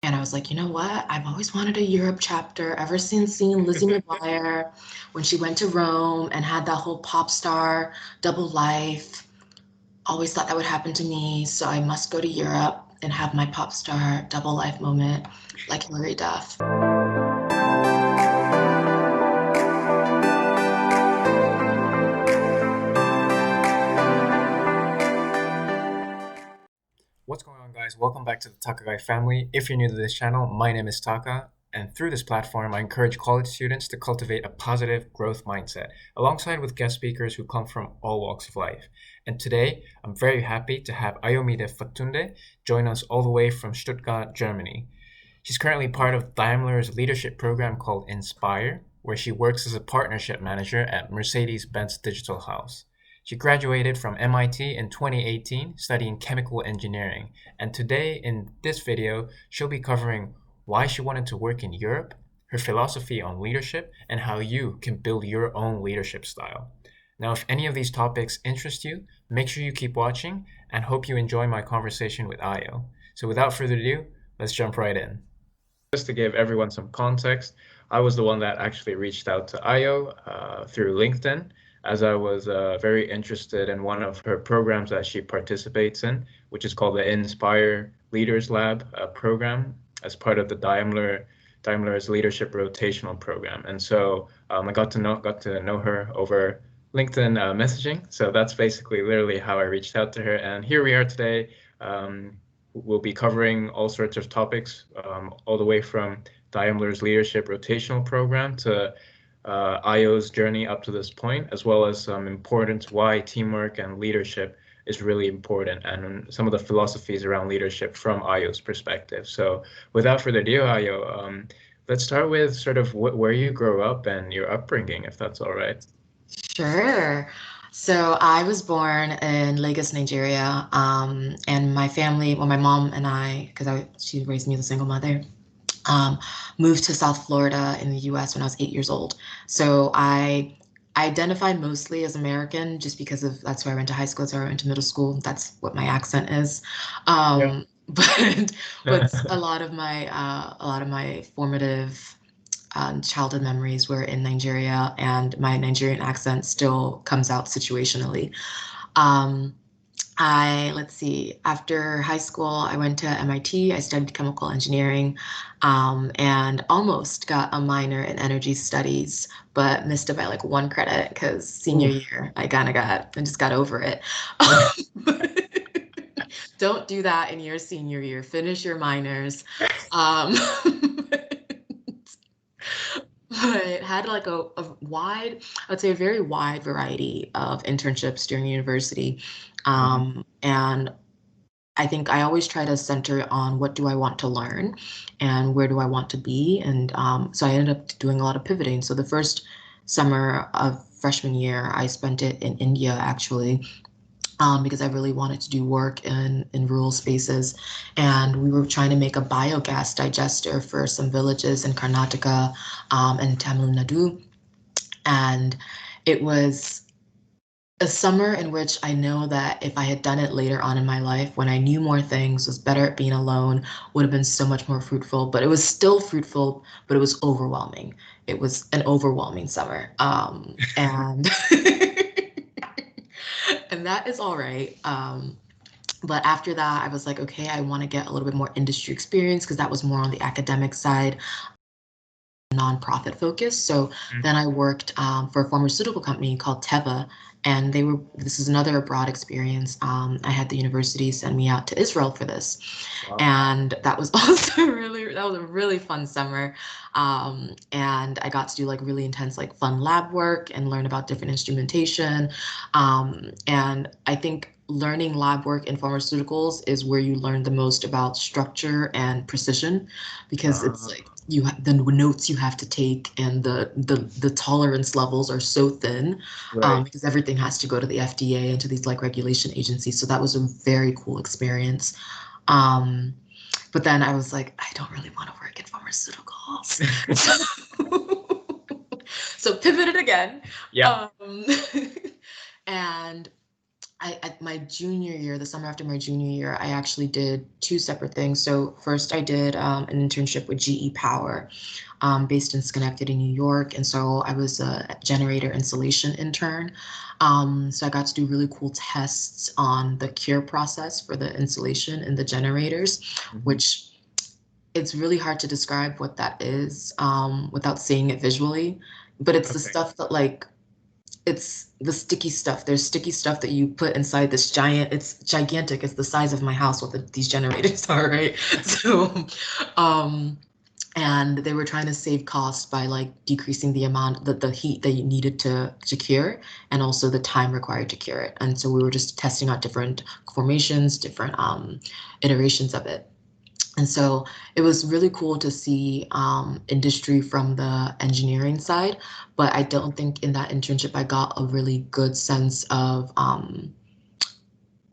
And I was like, you know what? I've always wanted a Europe chapter ever since seeing Lizzie McGuire when she went to Rome and had that whole pop star double life. Always thought that would happen to me. So I must go to Europe and have my pop star double life moment like Hilary Duff. What's going on, guys? Welcome back to the Taka Guy family. If you're new to this channel, my name is Taka, and through this platform, I encourage college students to cultivate a positive growth mindset, alongside with guest speakers who come from all walks of life. And today, I'm very happy to have Ayomide Fatunde join us all the way from Stuttgart, Germany. She's currently part of Daimler's leadership program called Inspire, where she works as a partnership manager at Mercedes-Benz Digital House. She graduated from MIT in 2018 studying chemical engineering, and today in this video, she'll be covering why she wanted to work in Europe, her philosophy on leadership, and how you can build your own leadership style. Now, if any of these topics interest you, make sure you keep watching and hope you enjoy my conversation with Ayo. So without further ado, let's jump right in. Just to give everyone some context, I was the one that actually reached out to Ayo through LinkedIn, as I was very interested in one of her programs that she participates in, which is called the Inspire Leaders Lab program as part of the Daimler's leadership rotational program. And so I got to know her over LinkedIn messaging. So that's basically literally how I reached out to her. And here we are today. We'll be covering all sorts of topics, all the way from Daimler's leadership rotational program to Ayo's journey up to this point, as well as some important why teamwork and leadership is really important, and some of the philosophies around leadership from Ayo's perspective. So without further ado, Ayo, let's start with sort of where you grew up and your upbringing, if that's all right. Sure. So I was born in Lagos, Nigeria, and my family, well, my mom and I, because she raised me as a single mother, um, moved to South Florida in the US when I was 8 years old. So I identify mostly as American just because of that's where I went to high school, that's where I went to middle school. That's what my accent is. Yeah. But a lot of my formative childhood memories were in Nigeria, and my Nigerian accent still comes out situationally. Um, let's see, after high school, I went to MIT. I studied chemical engineering, and almost got a minor in energy studies, but missed it by like one credit because senior Oof. year, I just got over it. Don't do that in your senior year. Finish your minors. Um, but had like I would say a very wide variety of internships during university. Mhm. And I think I always try to center on what do I want to learn and where do I want to be. And so I ended up doing a lot of pivoting. So the first summer of freshman year, I spent it in India actually, because I really wanted to do work in rural spaces. And we were trying to make a biogas digester for some villages in Karnataka, and Tamil Nadu. And it was a summer in which I know that if I had done it later on in my life, when I knew more things, was better at being alone, would have been so much more fruitful. But it was still fruitful, but it was overwhelming. It was an overwhelming summer. And and that is all right. But after that, I was like, okay, I want to get a little bit more industry experience because that was more on the academic side, nonprofit focus. So then I worked for a pharmaceutical company called Teva, and this is another abroad experience. I had the university send me out to Israel for this, Wow. and that was also that was a really fun summer. And I got to do like really intense, like fun lab work and learn about different instrumentation. And I think learning lab work in pharmaceuticals is where you learn the most about structure and precision because it's Uh, like the notes you have to take and the tolerance levels are so thin, right. because everything has to go to the FDA and to these like regulation agencies. So that was a very cool experience. Um, but then I was like, I don't really want to work in pharmaceuticals. So pivoted again. Yeah. Um, and At my junior year, the summer after my junior year, I actually did two separate things. So first, I did an internship with GE Power, based in Schenectady, New York, and so I was a generator installation intern. So I got to do really cool tests on the cure process for the installation in the generators, Hmm. which it's really hard to describe what that is without seeing it visually. But it's the Okay. stuff that like it's the sticky stuff. There's sticky stuff that you put inside this giant, it's gigantic. It's the size of my house, what these generators are, right? So, um, and they were trying to save costs by like decreasing the amount that the heat that you needed to cure and also the time required to cure it. And so we were just testing out different formations, different iterations of it. And so it was really cool to see industry from the engineering side, but I don't think in that internship I got a really good sense of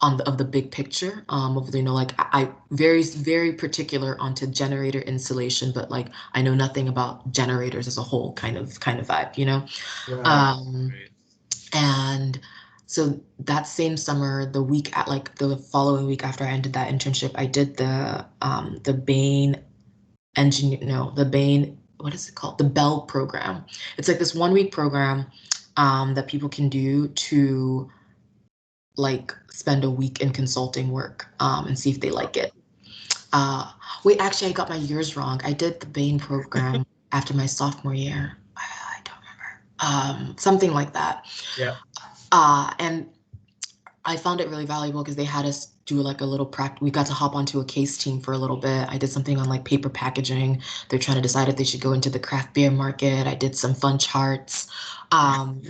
of the big picture of like I very particular onto generator installation, but like I know nothing about generators as a whole kind of vibe, you know. Right. Um, Right. and so that same summer, the week at like the following week after I ended that internship, I did the Bain engineer no the Bain what is it called, the Bell program. It's like this 1 week program that people can do to like spend a week in consulting work and see if they like it. uh Wait, actually I got my years wrong. I did the Bain program after my sophomore year. I don't remember, something like that. Yeah. And I found it really valuable because they had us do like a little practice. We got to hop onto a case team for a little bit. I did something on like paper packaging. They're trying to decide if they should go into the craft beer market. I did some fun charts. Um,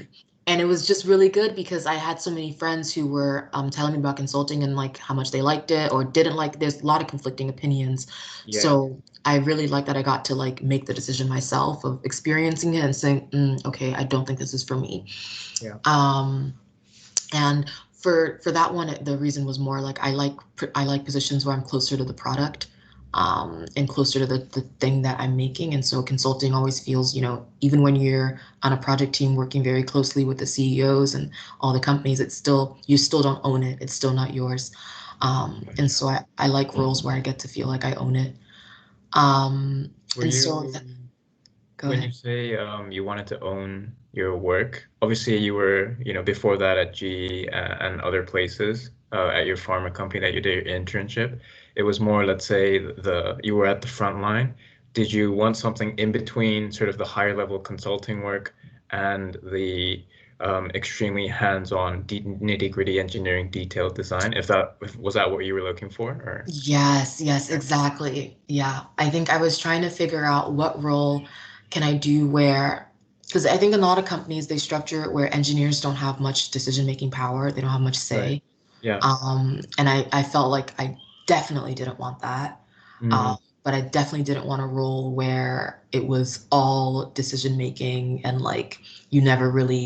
and it was just really good because I had so many friends who were telling me about consulting and like how much they liked it or didn't like. There's a lot of conflicting opinions. Yeah. So I really like that I got to like make the decision myself of experiencing it and saying, okay, I don't think this is for me. Yeah. Um, and for that one, the reason was more like I like positions where I'm closer to the product, and closer to the thing that I'm making. And so consulting always feels, even when you're on a project team working very closely with the CEOs and all the companies, it's still you still don't own it. It's still not yours. And Gotcha. so I like roles where I get to feel like I own it. Um, Were and so you go When ahead. you say you wanted to own your work, obviously you were, before that at GE and other places, at your pharma company that you did your internship. It was more, let's say, the you were at the front line. Did you want something in between sort of the higher level consulting work and the extremely hands-on, nitty-gritty engineering detailed design? Was that what you were looking for, or? Yes, yes, Yeah. exactly. Yeah. I think I was trying to figure out what role can I do where, because I think in a lot of companies they structure it where engineers don't have much decision-making power, they don't have much Right. say. Yeah. And I felt like I definitely didn't want that. Mm, But I definitely didn't want a role where it was all decision making and like you never really,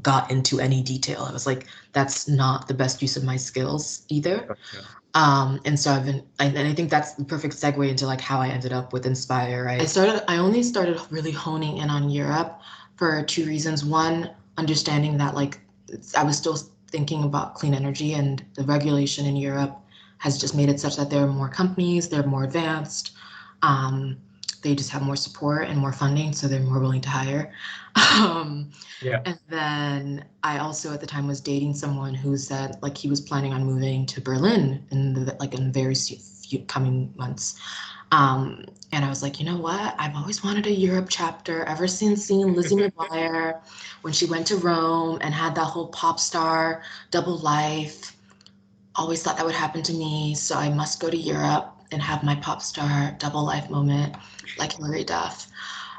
got into any detail. I was like, that's not the best use of my skills either. gotcha. And so and I think that's the perfect segue into like how I ended up with Inspire, right? I only started really honing in on Europe for two reasons. One, understanding that like I was still thinking about clean energy and the regulation in Europe has just made it such that there are more companies, they're more advanced, um, they just have more support and more funding, so they're more willing to hire. Um, Yeah. and then I also at the time was dating someone who said like he was planning on moving to Berlin in very few coming months. And I was like, you know what? I've always wanted a Europe chapter ever since seeing Lizzie McGuire when she went to Rome and had that whole pop star double life. Always thought that would happen to me, so I must go to Europe and have my pop star double life moment like Hilary Duff.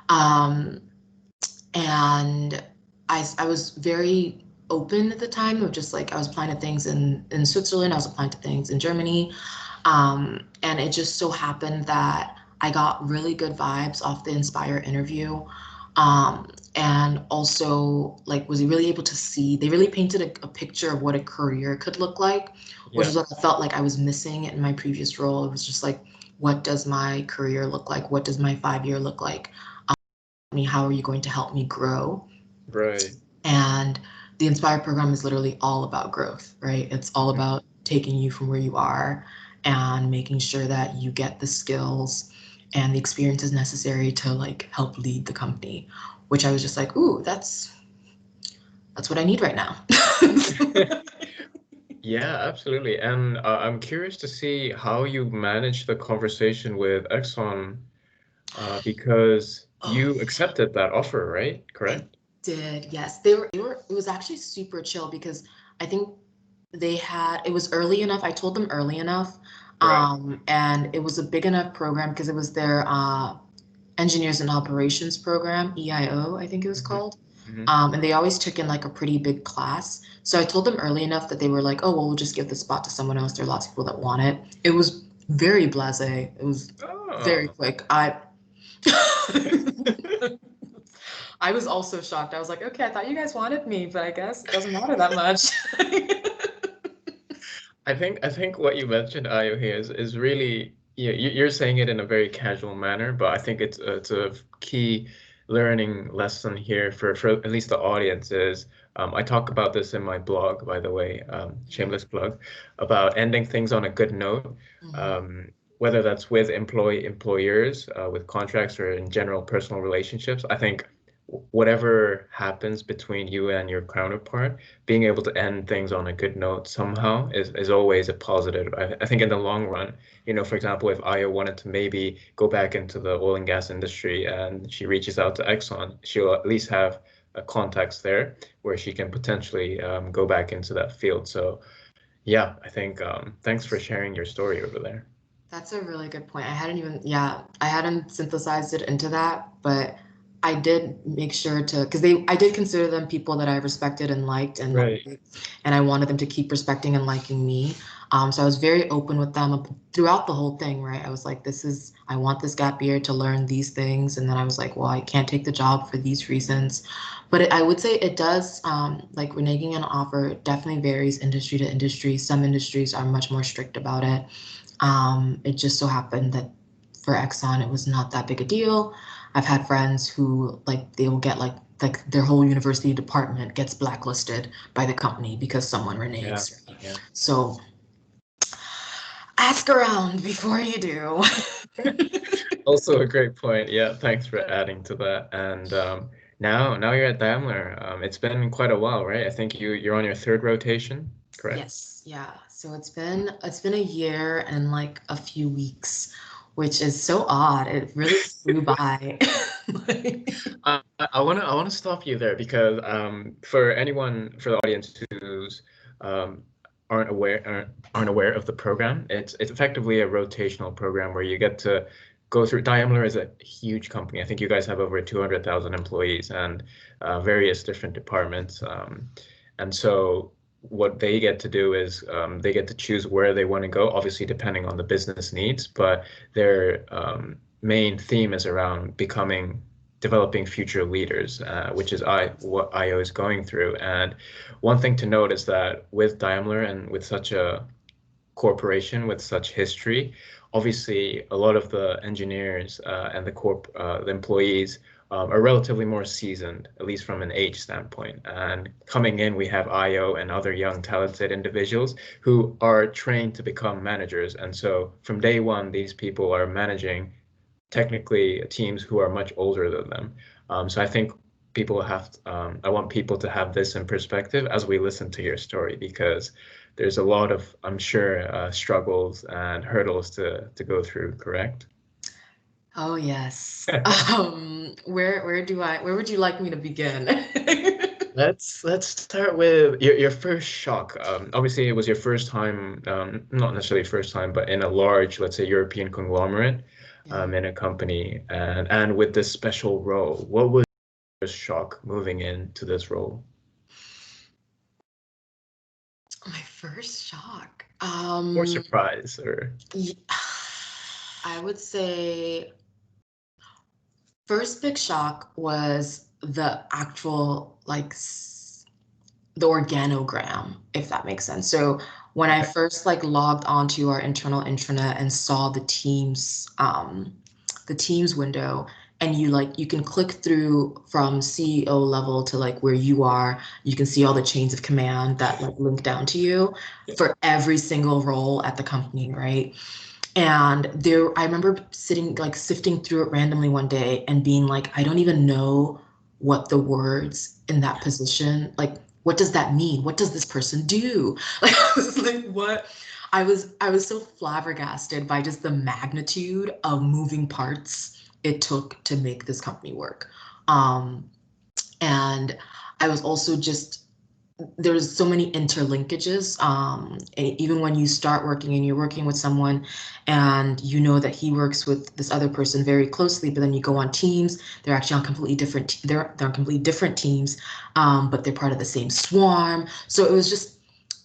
Um, and I was very open at the time of just like I was applying to things in Switzerland, I was applying to things in Germany, and it just so happened that I got really good vibes off the Inspire interview, and also like was really able to see they really painted a picture of what a career could look like, which is Yeah. what I felt like I was missing in my previous role. It was just like, what does my career look like? What does my 5 year look like? Me, how are you going to help me grow? Right. And the Inspire program is literally all about growth, right? It's all Mhm. about taking you from where you are and making sure that you get the skills and the experiences necessary to like help lead the company, which I was just like, ooh, that's what I need right now. Yeah, absolutely. And I'm curious to see how you manage the conversation with Exxon, because Oh you yeah, accepted that offer, right? I Correct? did. Yes, they were. It was actually super chill because I think they had. It was early enough. I told them early enough, Right. and it was a big enough program because it was their Engineers and Operations program, EIO, I think it was Hmm. called. Hmm. And they always took in like a pretty big class. So I told them early enough that they were like, oh, well, we'll just give the spot to someone else. There are lots of people that want it. It was very blasé. It was very Oh. quick. I I was also shocked. I was like, okay, I thought you guys wanted me, but I guess it doesn't matter that much. I think what you mentioned, Ayo, here is really, yeah, you're saying it in a very casual manner, but I think it's a key learning lesson here for at least the audience is, I talk about this in my blog, by the way, shameless plug, about ending things on a good note, Mhm. um, whether that's with employers, with contracts, or in general personal relationships. I think whatever happens between you and your counterpart, being able to end things on a good note somehow is always a positive. I think in the long run, for example, if Aya wanted to maybe go back into the oil and gas industry and she reaches out to Exxon, she'll at least have a contacts there where she can potentially go back into that field. So yeah, I think thanks for sharing your story over there. That's a really good point. Yeah, I hadn't synthesized it into that, but I did make sure to, because I did consider them people that I respected and liked Right. and I wanted them to keep respecting and liking me. So I was very open with them throughout the whole thing, right? I was like, I want this gap year to learn these things. And then I was like, well, I can't take the job for these reasons. But I would say it does, like reneging an offer definitely varies industry to industry. Some industries are much more strict about it. It just so happened that for Exxon, it was not that big a deal. I've had friends who like they will get like their whole university department gets blacklisted by the company because someone Yeah. reneges. Right? Yeah. So ask around before you do. Also a great point. Yeah, thanks for adding to that. And now you're at Daimler. It's been quite a while, right? I think you're on your third rotation, correct? Yes, yeah. So it's been a year and like a few weeks, which is so odd. It really flew by. Like, I wanna stop you there because for the audience who's um, aren't aware of the program, it's effectively a rotational program where you get to go through. Daimler is a huge company. I think you guys have over 200,000 employees and various different departments. And so what they get to do is they get to choose where they want to go, obviously depending on the business needs, but their main theme is around developing future leaders, which is what IO is going through. And one thing to note is that with Daimler and with such a corporation with such history, obviously a lot of the engineers and the employees are relatively more seasoned, at least from an age standpoint. And coming in, we have IO and other young, talented individuals who are trained to become managers. And so from day one, these people are managing technically teams who are much older than them. So I think I want people to have this in perspective as we listen to your story because there's a lot of, I'm sure, struggles and hurdles to go through, correct? oh yes. Where would you like me to begin? Let's start with your first shock. Obviously, it was your first time, not necessarily first time, but in a large, let's say, European conglomerate, Yeah. in a company, and with this special role. What was your first shock moving into this role? My first shock. Or surprise, or Ye- I would say first big shock was the actual the organogram, if that makes sense. So when I okay. first like logged onto our internal intranet and saw the Teams window, and you can click through from CEO level to like where you are. You can see all the chains of command that like link down to you for every single role at the company, right? And there, I remember sitting like sifting through it randomly one day and being like, I don't even know what the words in that position, like, what does that mean? What does this person do? Like, I was like, what? I was so flabbergasted by just the magnitude of moving parts it took to make this company work. Um, and I was also just there's so many interlinkages. Even when you start working and you're working with someone and you know that he works with this other person very closely, but then you go on teams, they're actually on completely different, they're on completely different teams, but they're part of the same swarm. So it was just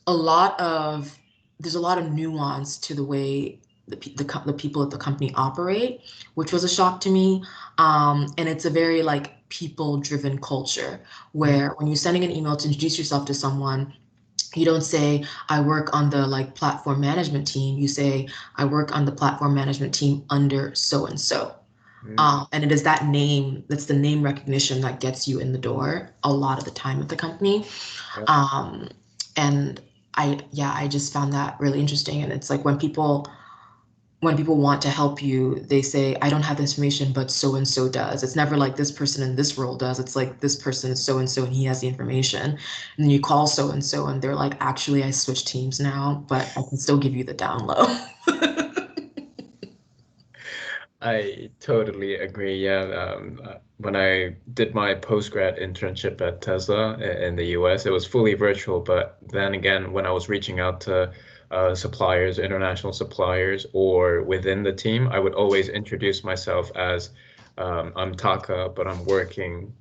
a lot of, there's a lot of nuance to the way the people at the company operate, which was a shock to me. And it's a very like people driven culture Mm. where when you're sending an email to introduce yourself to someone, you don't say I work on the like platform management team. You say I work on the platform management team under so and so. Mm. And it is that name, that's the name recognition that gets you in the door a lot of the time at the company. Yeah. um, and yeah, I just found that really interesting. And it's like when people want to help you, they say, I don't have the information, but so and so does. It's never like this person in this role does. It's like this person is so and so and he has the information. And then you call so and they're like, actually, I switched teams now, but I can still give you the down low. I totally agree. Yeah, when I did my post-grad internship at Tesla in the US, it was fully virtual. But then again, when I was reaching out to suppliers, international suppliers, or within the team, I would always introduce myself as I'm Taka, but I'm working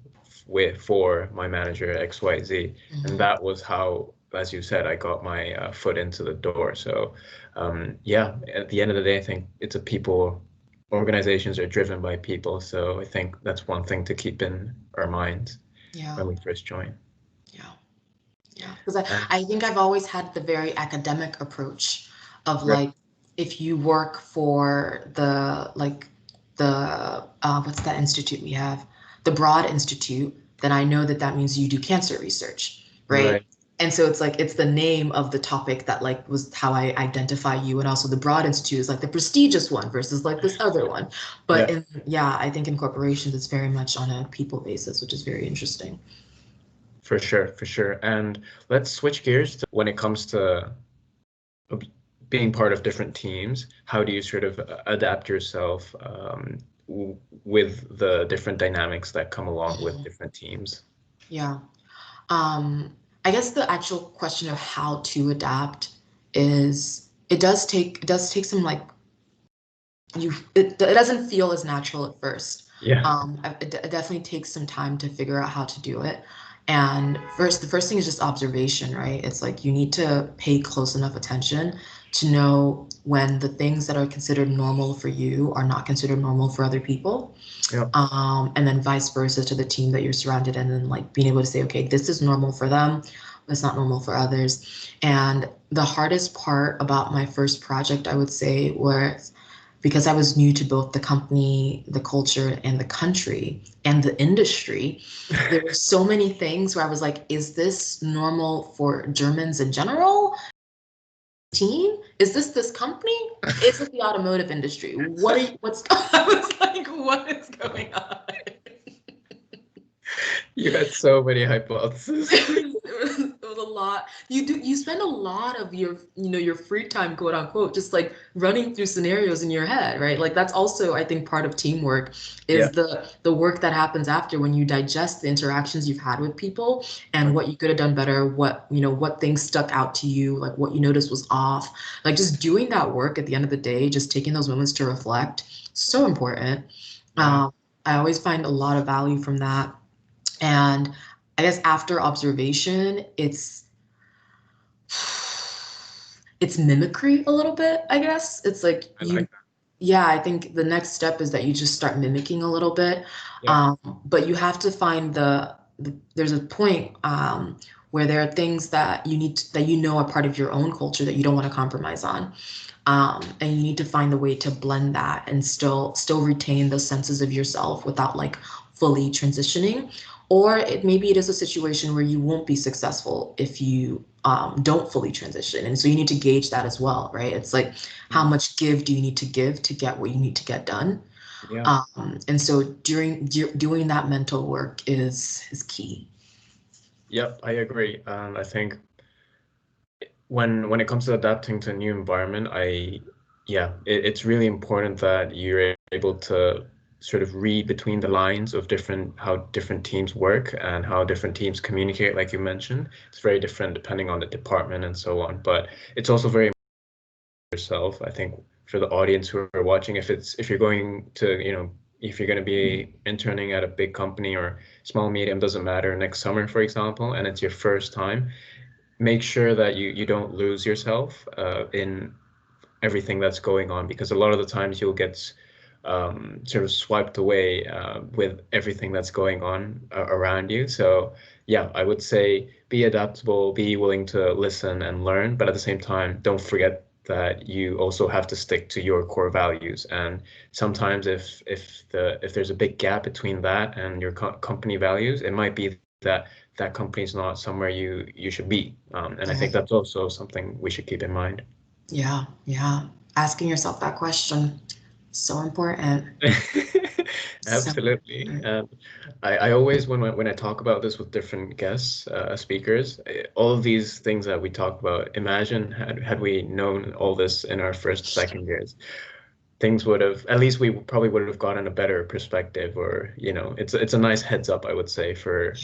for my manager XYZ. And Mhm. that was how, as you said, I got my foot into the door. So yeah, at the end of the day, I think it's a people organizations are driven by people. So I think that's one thing to keep in our minds Yeah, when we first join. yeah. Yeah, because I, And I think I've always had the very academic approach of right, like, if you work for the what's that institute we have, the Broad Institute, then I know that that means you do cancer research, right? right, And so it's like it's the name of the topic that like was how I identify you, and also the Broad Institute is like the prestigious one versus like this other one. But yeah, in yeah, I think in corporations it's very much on a people basis, which is very interesting. for sure, for sure. And let's switch gears to when it comes to being part of different teams. How do you sort of adapt yourself with the different dynamics that come along with Mhm. different teams? Yeah. I guess the actual question of how to adapt is it does take some like it doesn't feel as natural at first. Yeah, It definitely takes some time to figure out how to do it. And the first thing is just observation, right? It's like you need to pay close enough attention to know when the things that are considered normal for you are not considered normal for other people. yeah, And then vice versa to the team that you're surrounded in, and like being able to say, okay, this is normal for them, but it's not normal for others. And the hardest part about my first project, I would say, was because I was new to both the company, the culture, and the country and the industry. There were so many things where I was like, is this normal for Germans in general? Team? Is this company? Is it the automotive industry? What's I was like, what is going on? you had so many hypotheses. It was a lot. You spend a lot of your free time, quote unquote, just like running through scenarios in your head, right? Like that's also, I think, part of teamwork Yeah, is the work that happens after when you digest the interactions you've had with people and right. what you could have done better, what things stuck out to you, like what you noticed was off. Like just doing that work at the end of the day, just taking those moments to reflect, so important. Yeah. I always find a lot of value from that. And I guess after observation, it's mimicry a little bit, I guess. It's like I like that. yeah, I think the next step is that you just start mimicking a little bit. Yeah, But you have to find there's a point where there are things that that are part of your own culture that you don't want to compromise on. And you need to find the way to blend that and still retain the senses of yourself without like fully transitioning. Or maybe it is a situation where you won't be successful if you don't fully transition. And so you need to gauge that as well, right? It's like, how Mm. much give do you need to give to get what you need to get done? Yeah. And so doing that mental work is key. Yep, I agree. I think when it comes to adapting to a new environment, yeah, it's really important that you're able to sort of read between the lines of different how different teams work and how different teams communicate, like you mentioned. It's very different depending on the department and so on. But it's also very yourself. I think for the audience who are watching, if you're going to, if you're going to be interning at a big company or small medium, doesn't matter, next summer, for example, and it's your first time, make sure that you don't lose yourself in everything that's going on, because a lot of the times you'll get sort of swiped away with everything that's going on around you. So yeah, I would say be adaptable, be willing to listen and learn, but at the same time, don't forget that you also have to stick to your core values. And sometimes if there's a big gap between that and your company values, it might be that that company is not somewhere you should be. And I think Yeah, that's also something we should keep in mind. yeah, yeah. Asking yourself that question, so important. So Absolutely. important. And I always, when I talk about this with different guests, speakers, all of these things that we talk about, imagine had we known all this in our first, second years, things would have, at least we probably would have gotten a better perspective, or, it's a nice heads up, I would say, for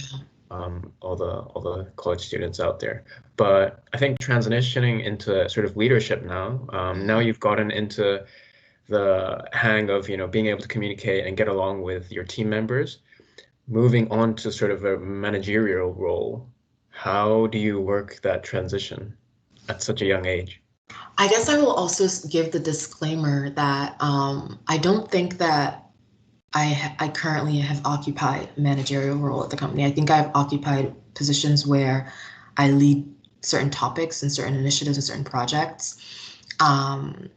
Yeah. all the college students out there. But I think transitioning into sort of leadership now, now you've gotten into the hang of, being able to communicate and get along with your team members, moving on to sort of a managerial role. How do you work that transition at such a young age? I guess I will also give the disclaimer that I don't think that I currently have occupied a managerial role at the company. I think I've occupied positions where I lead certain topics and certain initiatives and certain projects. Um,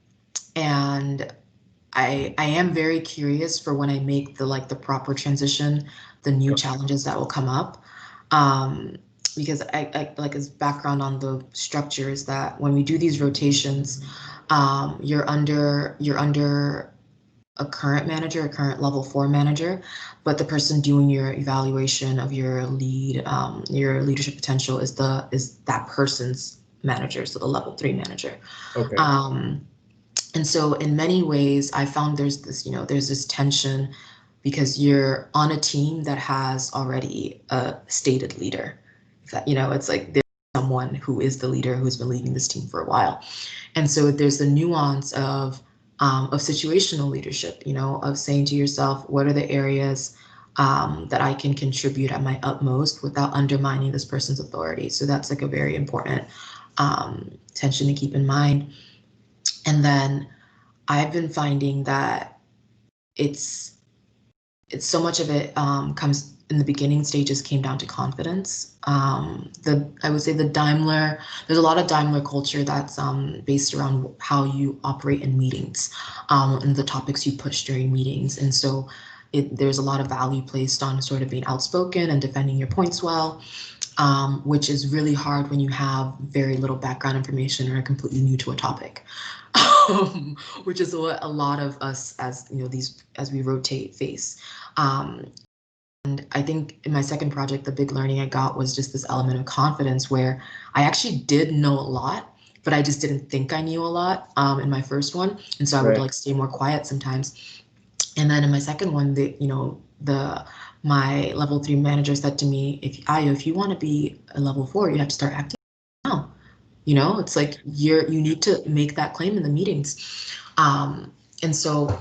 and I am very curious for when I make the proper transition, the new Gotcha. challenges that will come up. Um, because I like as background on the structure is that when we do these rotations, you're under a current manager, a current level 4 manager, but the person doing your evaluation of your leadership potential is that person's manager, so the level 3 manager. Okay. Um, and so in many ways, I found there's this tension because you're on a team that has already a stated leader. It's like there's someone who is the leader who's been leading this team for a while. And so there's the nuance of situational leadership, of saying to yourself, what are the areas that I can contribute at my utmost without undermining this person's authority. So that's like a very important tension to keep in mind. And then I've been finding that it's it's so much of it comes in the beginning stages came down to confidence. The I would say there's a lot of Daimler culture that's based around how you operate in meetings, and the topics you push during meetings, and so there's a lot of value placed on sort of being outspoken and defending your points well, which is really hard when you have very little background information or are completely new to a topic. Which is what a lot of us as we rotate face. Um, and I think in my second project, the big learning I got was just this element of confidence where I actually did know a lot, but I just didn't think I knew a lot in my first one. And so I would Right. like stay more quiet sometimes. And then in my second one, the my level 3 manager said to me, if you want to be a level 4, you have to start acting now. It's like you need to make that claim in the meetings. And so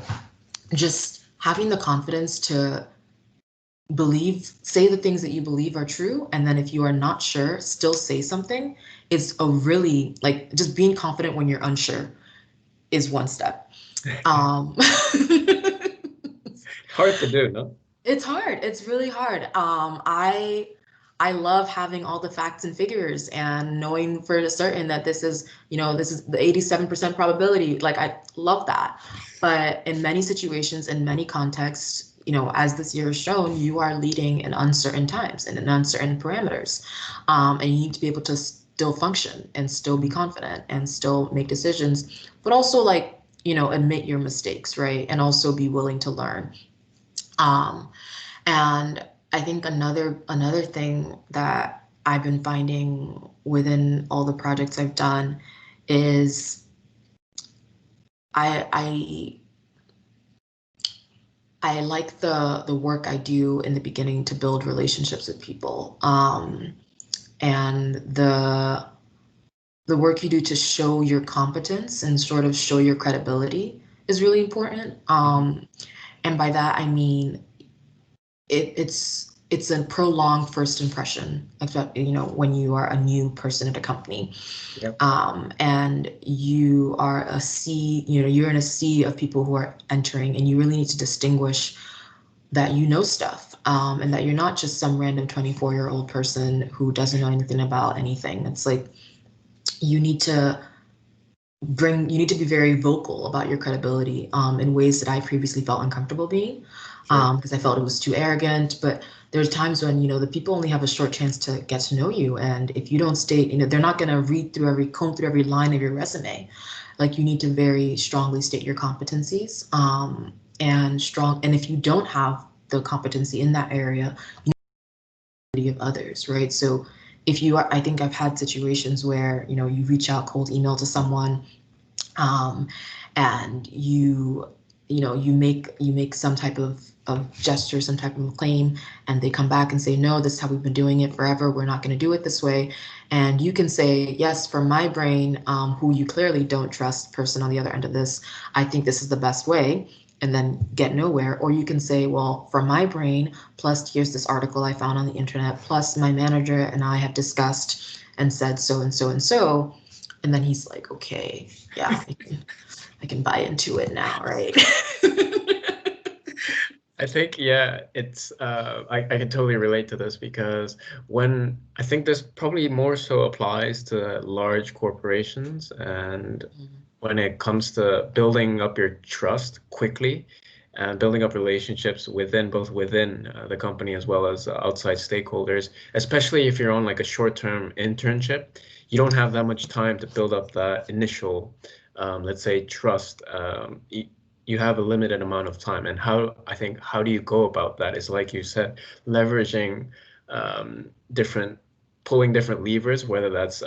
just having the confidence to say the things that you believe are true, and then if you are not sure, still say something is a really like just being confident when you're unsure is one step. Um, Hard to do, no? it's hard. It's really hard. I I love having all the facts and figures and knowing for certain that this is, this is the 87% probability. Like, I love that. But in many situations, in many contexts, as this year has shown, you are leading in uncertain times and in uncertain parameters. And you need to be able to still function and still be confident and still make decisions, but also, like, admit your mistakes, right? And also be willing to learn. Um, and I think another thing that I've been finding within all the projects I've done is I I like the work I do in the beginning to build relationships with people. And the work you do to show your competence and sort of show your credibility is really important. And by that I mean it's a prolonged first impression, when you are a new person at a company. Yep. And you are a sea, you're in a sea of people who are entering, and you really need to distinguish that stuff, and that you're not just some random 24-year-old person who doesn't know anything about anything. It's like you need to be very vocal about your credibility, in ways that I previously felt uncomfortable being, Sure. because I felt it was too arrogant. But there's times when, the people only have a short chance to get to know you. And if you don't state, they're not going to comb through every line of your resume. Like, you need to very strongly state your competencies, and if you don't have the competency in that area, of others, right? So if you are, I think I've had situations where, you reach out cold email to someone, um, and you make some type of gesture, some type of claim, and they come back and say, no, this is how we've been doing it forever. We're not going to do it this way. And you can say, yes, from my brain, who you clearly don't trust, person on the other end of this, I think this is the best way, and then get nowhere. Or you can say, well, from my brain, plus here's this article I found on the internet, plus my manager and I have discussed and said so and so and so. And then he's like, okay, yeah, I can buy into it now, right? I think, yeah, it's I can totally relate to this because when I think this probably more so applies to large corporations, and when it comes to building up your trust quickly and building up relationships both within the company as well as outside stakeholders, especially if you're on like a short-term internship, you don't have that much time to build up that initial, let's say, trust. You have a limited amount of time, and how do you go about that is, like you said, leveraging different pulling different levers, whether that's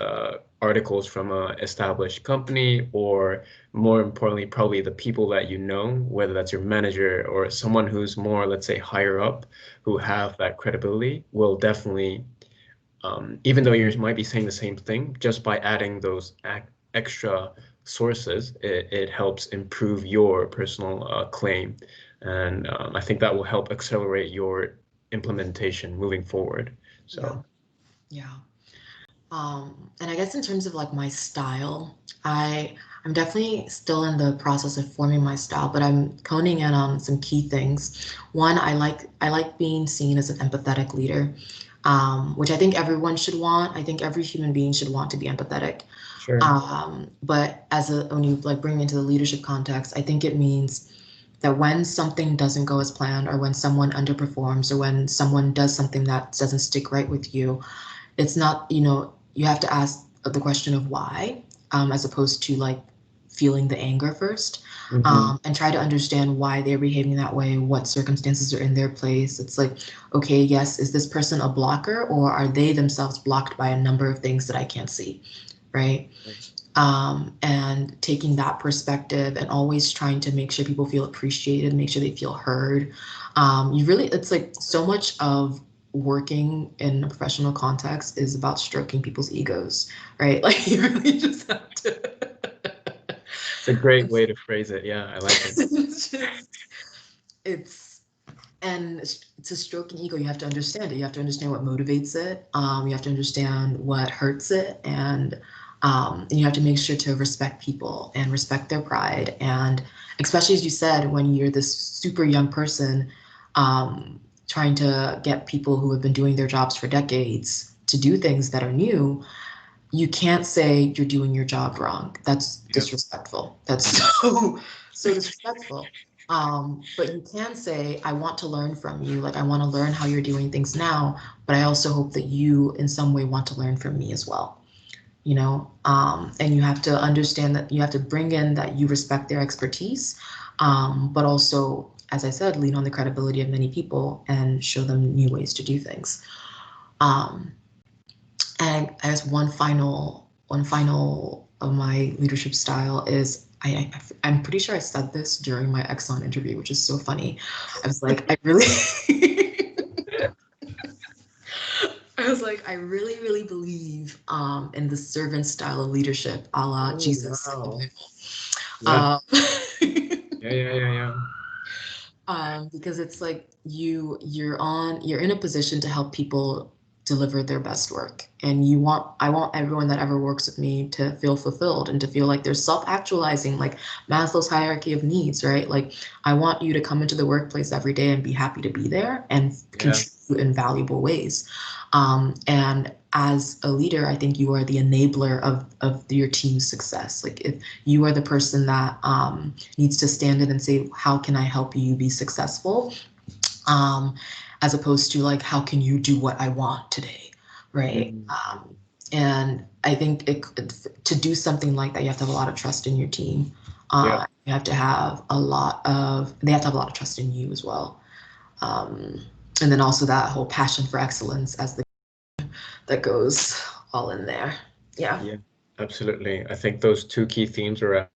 articles from a established company, or more importantly, probably the people that you know, whether that's your manager or someone who's more, let's say, higher up, who have that credibility, will definitely, even though you might be saying the same thing, just by adding those extra sources, it helps improve your personal claim. And I think that will help accelerate your implementation moving forward. Yeah, So, yeah. And I guess in terms of like my style, I'm definitely still in the process of forming my style, but I'm honing in on some key things. One, I like being seen as an empathetic leader, which I think everyone should want. I think every human being should want to be empathetic. sure. But when you like bring it into the leadership context, I think it means that when something doesn't go as planned, or when someone underperforms, or when someone does something that doesn't stick right with you, it's not, you have to ask the question of why, as opposed to like feeling the anger first, Hmm. and try to understand why they're behaving that way, what circumstances are in their place. It's like, okay, yes, is this person a blocker, or are they themselves blocked by a number of things that I can't see, right? And taking that perspective and always trying to make sure people feel appreciated, make sure they feel heard. It's like so much of working in a professional context is about stroking people's egos, right? Like, you really just have to. It's a great way to phrase it. Yeah, I like it. it's just, it's and to stroke an ego, you have to understand it. You have to understand what motivates it. You have to understand what hurts it, and you have to make sure to respect people and respect their pride. And especially, as you said, when you're this super young person, um, trying to get people who have been doing their jobs for decades to do things that are new, you can't say you're doing your job wrong. That's Yeah. disrespectful. That's Mm. so disrespectful. But you can say, I want to learn from you. Like, I want to learn how you're doing things now, but I also hope that you, in some way, want to learn from me as well. And you have to understand that you have to bring in that you respect their expertise, but also, as I said, lean on the credibility of many people and show them new ways to do things. Um, and I guess one final of my leadership style is I'm pretty sure I said this during my Exxon interview, which is so funny. I was like, I really I was like, I really, really believe in the servant style of leadership, a la Oh, Jesus. wow. Yeah. Um, Yeah, yeah, yeah, yeah. because it's like you're in a position to help people deliver their best work, and I want everyone that ever works with me to feel fulfilled and to feel like they're self-actualizing, like Maslow's hierarchy of needs, right? Like, I want you to come into the workplace every day and be happy to be there and Yeah. contribute in valuable ways. And as a leader, I think you are the enabler of your team's success. Like, if you are the person that needs to stand in and say, how can I help you be successful? Um, as opposed to like, how can you do what I want today? Right. Mm. And I think to do something like that, you have to have a lot of trust in your team. Yeah. You have to have they have to have a lot of trust in you as well. Um, and then also that whole passion for excellence that goes all in there. Yeah. Yeah, absolutely. I think those two key themes around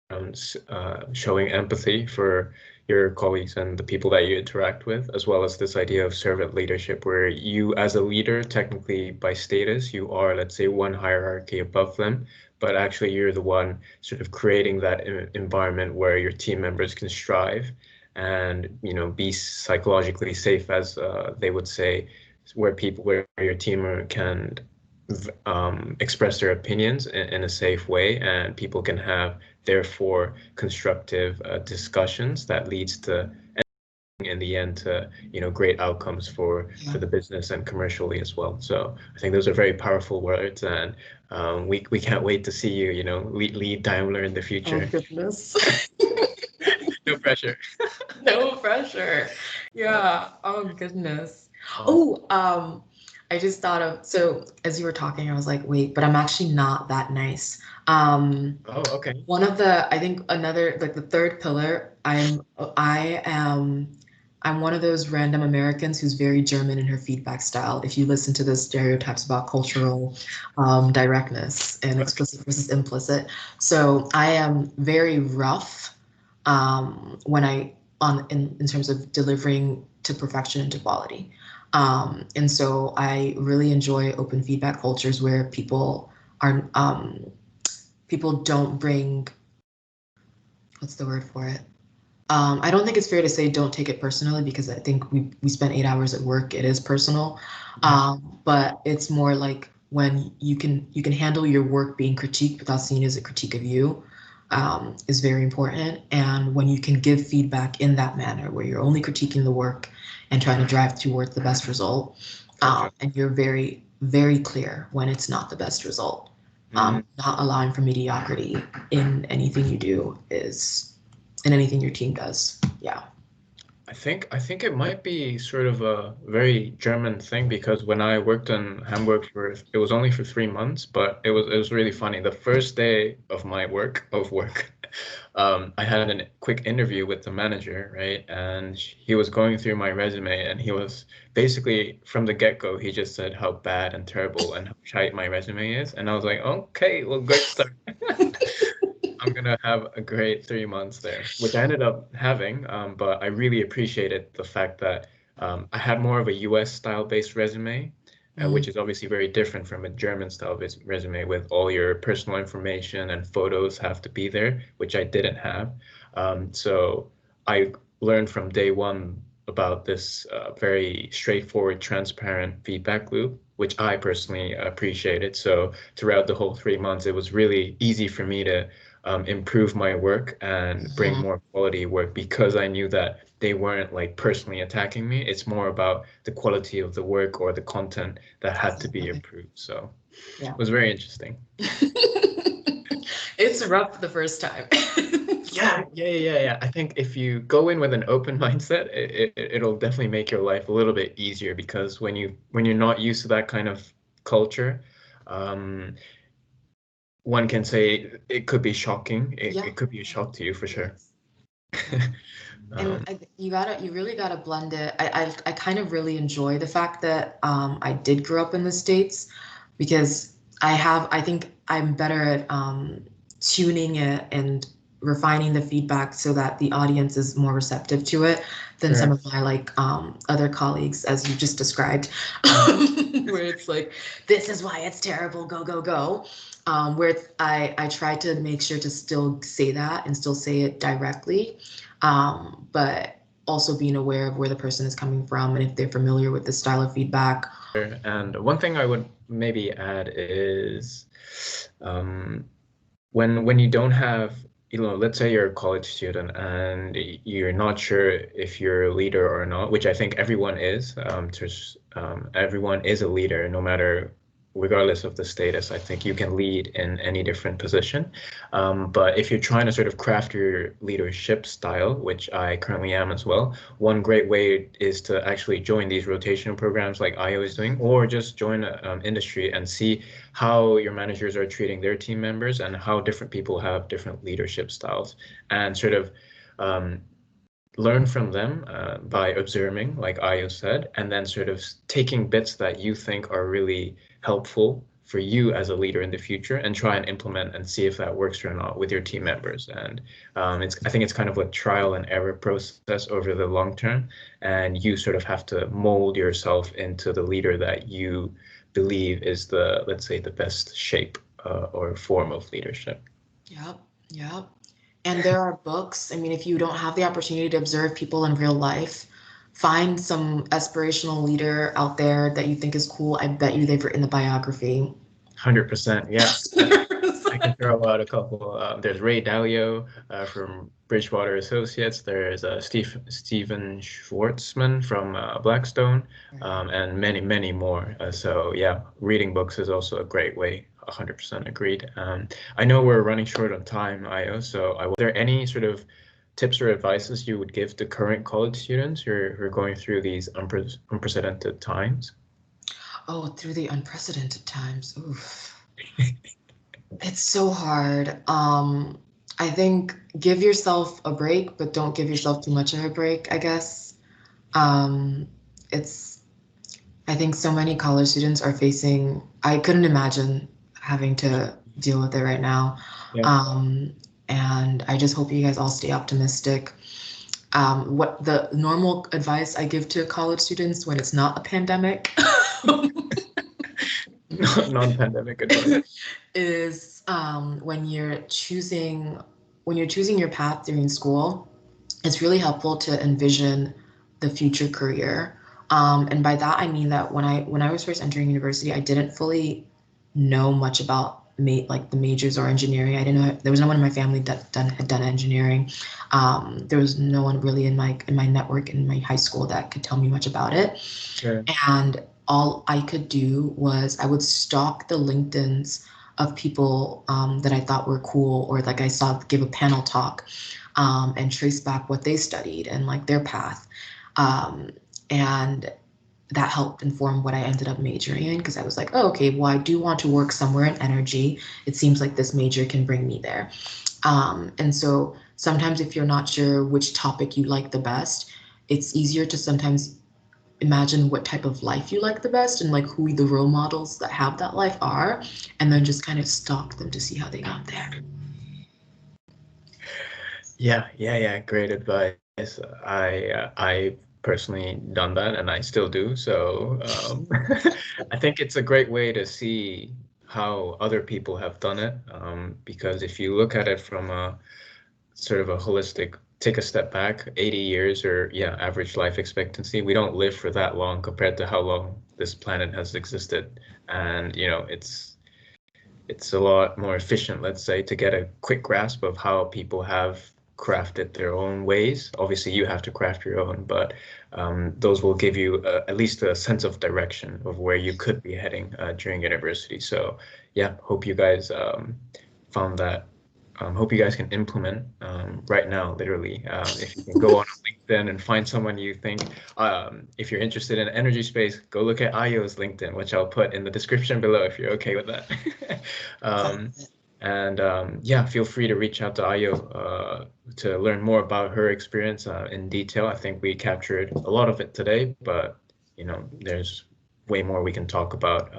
showing empathy for your colleagues and the people that you interact with, as well as this idea of servant leadership, where you, as a leader, technically by status, you are, let's say, one hierarchy above them, but actually you're the one sort of creating that environment where your team members can strive and, be psychologically safe, as they would say, where your team can express their opinions in a safe way, and people can have therefore constructive discussions that leads to in the end to great outcomes for Yeah. the business and commercially as well. So I think those are very powerful words, and we can't wait to see you lead Daimler in the Oh future. goodness. No pressure. No pressure. Yeah. Oh goodness. Oh, Oh, I just thought of, so as you were talking, I was like, wait, but I'm actually not that nice. oh, okay. One of I think another, like the third pillar, I'm one of those random Americans who's very German in her feedback style. If you listen to the stereotypes about cultural directness and Okay. explicit versus implicit. So I am very rough when in terms of delivering to perfection and to quality. And so I really enjoy open feedback cultures where people don't bring, what's the word for it? I don't think it's fair to say don't take it personally, because I think we spent 8 hours at work. It is personal, Mhm. but it's more like when you can handle your work being critiqued without seeing it as a critique of you, is very important. And when you can give feedback in that manner, where you're only critiquing the work and trying to drive towards the best result, Gotcha. and you're very very clear when it's not the best result, Mm. not allowing for mediocrity in anything you do is in anything your team does. Yeah. I think it might be sort of a very German thing, because when I worked in Hamburg it was only for 3 months, but it was really funny. The first day of my work, I had a quick interview with the manager, right? And he was going through my resume, and he was basically from the get-go, he just said how bad and terrible and how shite my resume is, and I was like, okay, well, great start. I'm gonna have a great 3 months there, which I ended up having. But I really appreciated the fact that I had more of a US style based resume, Mm, which is obviously very different from a German style based resume with all your personal information and photos have to be there, which I didn't have. So I learned from day one about this very straightforward, transparent feedback loop, which I personally appreciated. So throughout the whole 3 months, it was really easy for me to improve my work and bring mhm. more quality work, because I knew that they weren't like personally attacking me. It's more about the quality of the work or the content that had to be improved. So Yeah. it was very interesting. It's rough the first time. Yeah. I think if you go in with an open mindset, it'll definitely make your life a little bit easier because when you're not used to that kind of culture, um, one can say it could be shocking. Yeah. It could be a shock to you for sure. Yes. Yeah. And Um, you really gotta blend it. I kind of really enjoy the fact that I did grow up in the States because I think I'm better at tuning it and refining the feedback so that the audience is more receptive to it than some sure. of my like other colleagues, as you just described, where it's like, this is why it's terrible, go, go, go. Where I try to make sure to still say that and still say it directly, but also being aware of where the person is coming from and if they're familiar with this style of feedback. And one thing I would maybe add is when you don't have, let's say you're a college student and you're not sure if you're a leader or not, which I think everyone is. Everyone is a leader, no matter, regardless of the status. I think you can lead in any different position. But if you're trying to sort of craft your leadership style, which I currently am as well, one great way is to actually join these rotational programs like IO is doing, or just join industry and see how your managers are treating their team members and how different people have different leadership styles, and sort of um, learn from them by observing, like Ayo said, and then sort of taking bits that you think are really helpful for you as a leader in the future and try and implement and see if that works or not with your team members. And I think it's kind of a trial and error process over the long term. And you sort of have to mold yourself into the leader that you believe is the, let's say, the best shape or form of leadership. Yep, yep. And there are books. I mean, if you don't have the opportunity to observe people in real life, find some aspirational leader out there that you think is cool. I bet you they've written a biography. 100%. Yeah. I can throw out a couple. There's Ray Dalio from Bridgewater Associates. There's Steven Schwartzman from Blackstone, and many, many more. So yeah, reading books is also a great way. 100% agreed. I know we're running short on time, Io. So, are there any sort of tips or advices you would give to current college students who are going through these unprecedented times? Oh, through the unprecedented times. Oof. It's so hard. I think give yourself a break, but don't give yourself too much of a break, I guess. Um, it's, I think so many college students are facing, I couldn't imagine having to deal with it right now. Yeah. And I just hope you guys all stay optimistic. What the normal advice I give to college students when it's not a pandemic Non-pandemic advice. is when you're choosing your path during school, it's really helpful to envision the future career. And by that I mean that when I was first entering university, I didn't fully know much about like the majors or engineering. I didn't know there was no one in my family that had done engineering. There was no one really in my network in my high school that could tell me much about it. Sure. And all I could do was I would stalk the LinkedIn's of people that I thought were cool, or like I saw give a panel talk, and trace back what they studied and like their path. And that helped inform what I ended up majoring in, because I was like, oh, okay, well, I do want to work somewhere in energy. It seems like this major can bring me there. And so sometimes if you're not sure which topic you like the best, it's easier to sometimes imagine what type of life you like the best and like who the role models that have that life are, and then just kind of stalk them to see how they got there. Yeah. Great advice. I personally done that, and I still do. So I think it's a great way to see how other people have done it. Because if you look at it from a sort of a holistic, take a step back, 80 years or yeah, average life expectancy, we don't live for that long compared to how long this planet has existed. And it's a lot more efficient, let's say, to get a quick grasp of how people have craft it their own ways. Obviously, you have to craft your own, but those will give you at least a sense of direction of where you could be heading during university. So yeah, hope you guys found that. Hope you guys can implement right now, literally. If you can go on LinkedIn and find someone you think, if you're interested in energy space, go look at Ayo's LinkedIn, which I'll put in the description below if you're okay with that. um, and yeah, feel free to reach out to Ayo to learn more about her experience in detail. I think we captured a lot of it today, but you know, there's way more we can talk about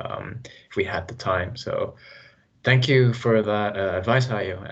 if we had the time. So thank you for that advice, Ayo.